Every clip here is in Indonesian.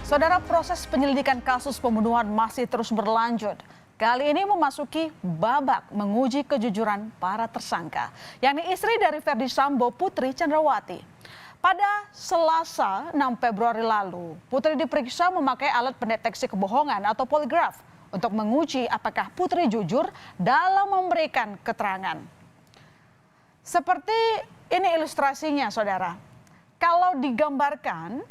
Saudara, proses penyelidikan kasus pembunuhan masih terus berlanjut. Kali ini memasuki babak menguji kejujuran para tersangka, yakni istri dari Ferdy Sambo, Putri Chandrawati. Pada Selasa 6 Februari lalu, Putri diperiksa memakai alat pendeteksi kebohongan atau poligraf untuk menguji apakah Putri jujur dalam memberikan keterangan. Seperti ini ilustrasinya, saudara. Kalau digambarkan,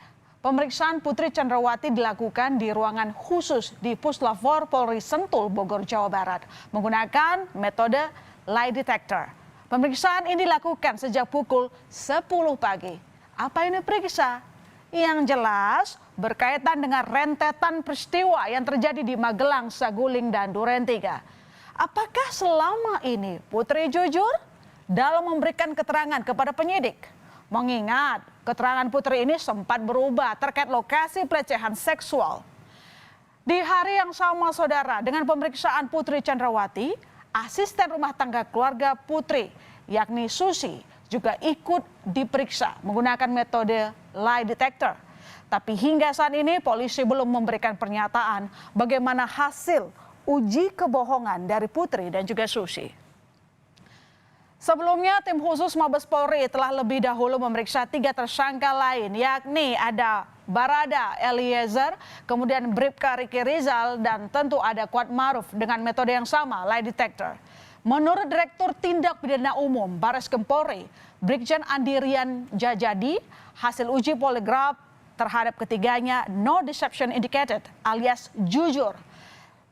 pemeriksaan Putri Chandrawati dilakukan di ruangan khusus di Puslapfor Polri Sentul, Bogor, Jawa Barat, menggunakan metode lie detector. Pemeriksaan ini dilakukan sejak pukul 10 pagi. Apa yang diperiksa? Yang jelas berkaitan dengan rentetan peristiwa yang terjadi di Magelang, Saguling, dan Duren 3. Apakah selama ini Putri jujur dalam memberikan keterangan kepada penyidik? Mengingat keterangan Putri ini sempat berubah terkait lokasi pelecehan seksual. Di hari yang sama, saudara, dengan pemeriksaan Putri Chandrawati, asisten rumah tangga keluarga Putri, yakni Susi, juga ikut diperiksa menggunakan metode lie detector. Tapi hingga saat ini polisi belum memberikan pernyataan bagaimana hasil uji kebohongan dari Putri dan juga Susi. Sebelumnya, tim khusus Mabes Polri telah lebih dahulu memeriksa 3 tersangka lain, yakni ada Barada Eliezer, kemudian Bribka Riki Rizal, dan tentu ada Kuat Maruf dengan metode yang sama, lie detector. Menurut Direktur Tindak Pidana Umum Bareskrim Polri, Brigjen Andirian Jajadi, hasil uji poligraf terhadap ketiganya no deception indicated alias jujur.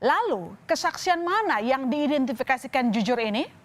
Lalu, kesaksian mana yang diidentifikasikan jujur ini?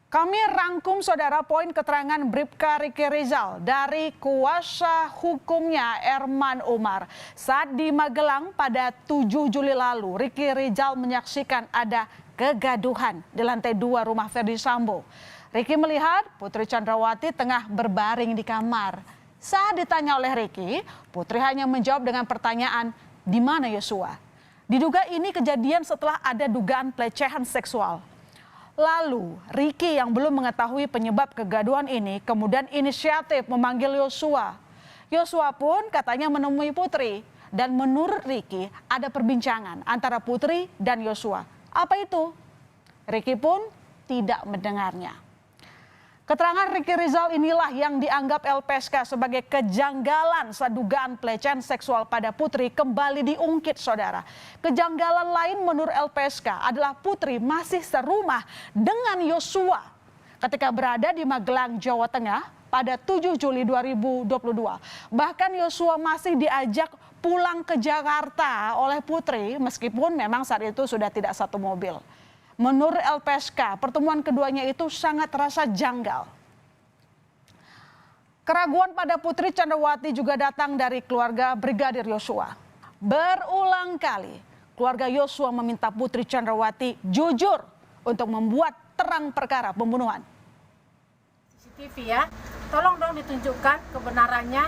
Kami rangkum, saudara, poin keterangan Bribka Riki Rizal dari kuasa hukumnya Erman Umar. Saat di Magelang pada 7 Juli lalu, Riki Rizal menyaksikan ada kegaduhan di lantai 2 rumah Ferdy Sambo. Riki melihat Putri Chandrawati tengah berbaring di kamar. Saat ditanya oleh Riki, Putri hanya menjawab dengan pertanyaan, "Di mana Yosua?" Diduga ini kejadian setelah ada dugaan pelecehan seksual. Lalu, Riki yang belum mengetahui penyebab kegaduhan ini kemudian inisiatif memanggil Yosua. Yosua pun katanya menemui Putri. Dan menurut Riki ada perbincangan antara Putri dan Yosua. Apa itu? Riki pun tidak mendengarnya. Keterangan Riki Rizal inilah yang dianggap LPSK sebagai kejanggalan saat dugaan pelecehan seksual pada Putri kembali diungkit, saudara. Kejanggalan lain menurut LPSK adalah Putri masih serumah dengan Yosua ketika berada di Magelang, Jawa Tengah pada 7 Juli 2022. Bahkan Yosua masih diajak pulang ke Jakarta oleh Putri meskipun memang saat itu sudah tidak satu mobil. Menurut LPSK, pertemuan keduanya itu sangat terasa janggal. Keraguan pada Putri Chandrawati juga datang dari keluarga Brigadir Yosua. Berulang kali, keluarga Yosua meminta Putri Chandrawati jujur untuk membuat terang perkara pembunuhan. CCTV ya, tolong dong ditunjukkan kebenarannya.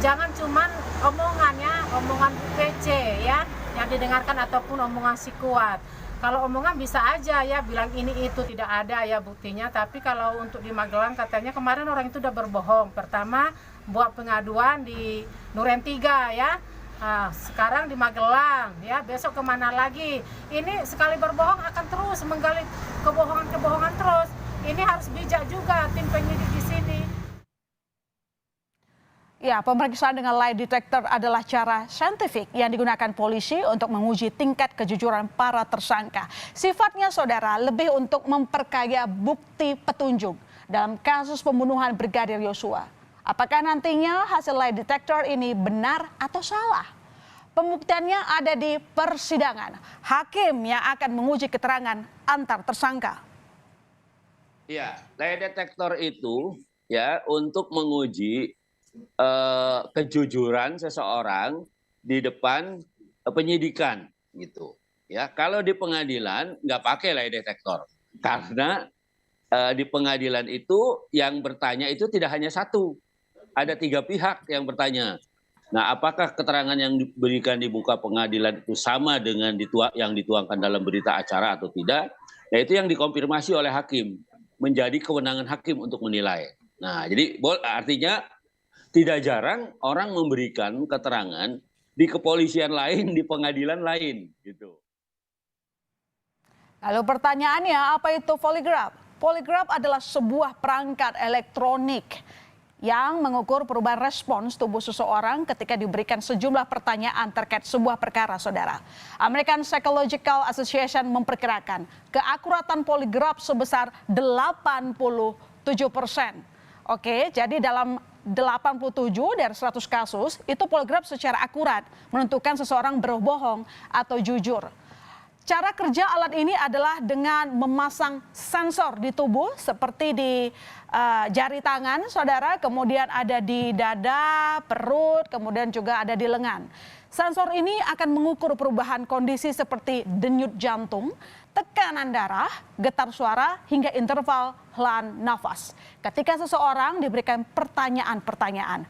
Jangan cuman omongan PC ya, yang didengarkan ataupun omongan si Kuat. Kalau omongan bisa aja ya bilang ini itu tidak ada ya buktinya, tapi kalau untuk di Magelang katanya kemarin orang itu udah berbohong. Pertama buat pengaduan di Duren 3 ya, sekarang di Magelang ya, besok kemana lagi. Ini sekali berbohong akan terus menggali kebohongan terus. Ini harus bijak juga tim penyidik di sini. Ya, pemeriksaan dengan lie detector adalah cara saintifik yang digunakan polisi untuk menguji tingkat kejujuran para tersangka. Sifatnya, saudara, lebih untuk memperkaya bukti petunjuk dalam kasus pembunuhan Brigadir Yosua. Apakah nantinya hasil lie detector ini benar atau salah? Pembuktiannya ada di persidangan. Hakim yang akan menguji keterangan antar tersangka. Ya, lie detector itu ya untuk menguji kejujuran seseorang di depan penyidikan gitu ya. Kalau di pengadilan nggak pakai lie detector karena di pengadilan itu yang bertanya itu tidak hanya satu, ada 3 pihak yang bertanya. Nah, apakah keterangan yang diberikan di muka pengadilan itu sama dengan yang dituangkan dalam berita acara atau tidak? Ya, itu yang dikonfirmasi oleh hakim, menjadi kewenangan hakim untuk menilai. Nah, jadi artinya tidak jarang orang memberikan keterangan di kepolisian lain, di pengadilan lain, gitu. Lalu pertanyaannya, apa itu poligraf? Poligraf adalah sebuah perangkat elektronik yang mengukur perubahan respons tubuh seseorang ketika diberikan sejumlah pertanyaan terkait sebuah perkara, saudara. American Psychological Association memperkirakan keakuratan poligraf sebesar 87%. Oke, jadi dalam 87 dari 100 kasus, itu poligraf secara akurat menentukan seseorang berbohong atau jujur. Cara kerja alat ini adalah dengan memasang sensor di tubuh seperti di jari tangan, saudara, kemudian ada di dada, perut, kemudian juga ada di lengan. Sensor ini akan mengukur perubahan kondisi seperti denyut jantung, tekanan darah, getar suara, hingga interval helaan nafas. Ketika seseorang diberikan pertanyaan-pertanyaan,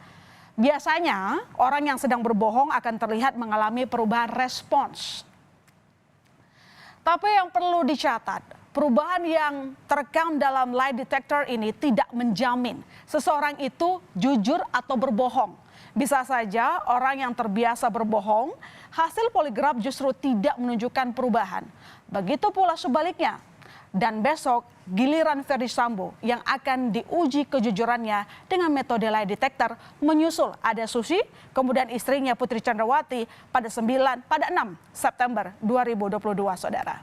biasanya orang yang sedang berbohong akan terlihat mengalami perubahan respons. Tapi yang perlu dicatat, perubahan yang terekam dalam lie detector ini tidak menjamin seseorang itu jujur atau berbohong. Bisa saja orang yang terbiasa berbohong, hasil poligraf justru tidak menunjukkan perubahan. Begitu pula sebaliknya. Dan besok giliran Ferdy Sambo yang akan diuji kejujurannya dengan metode lie detector menyusul Ade Susi, kemudian istrinya Putri Chandrawati pada 6 September 2022, saudara.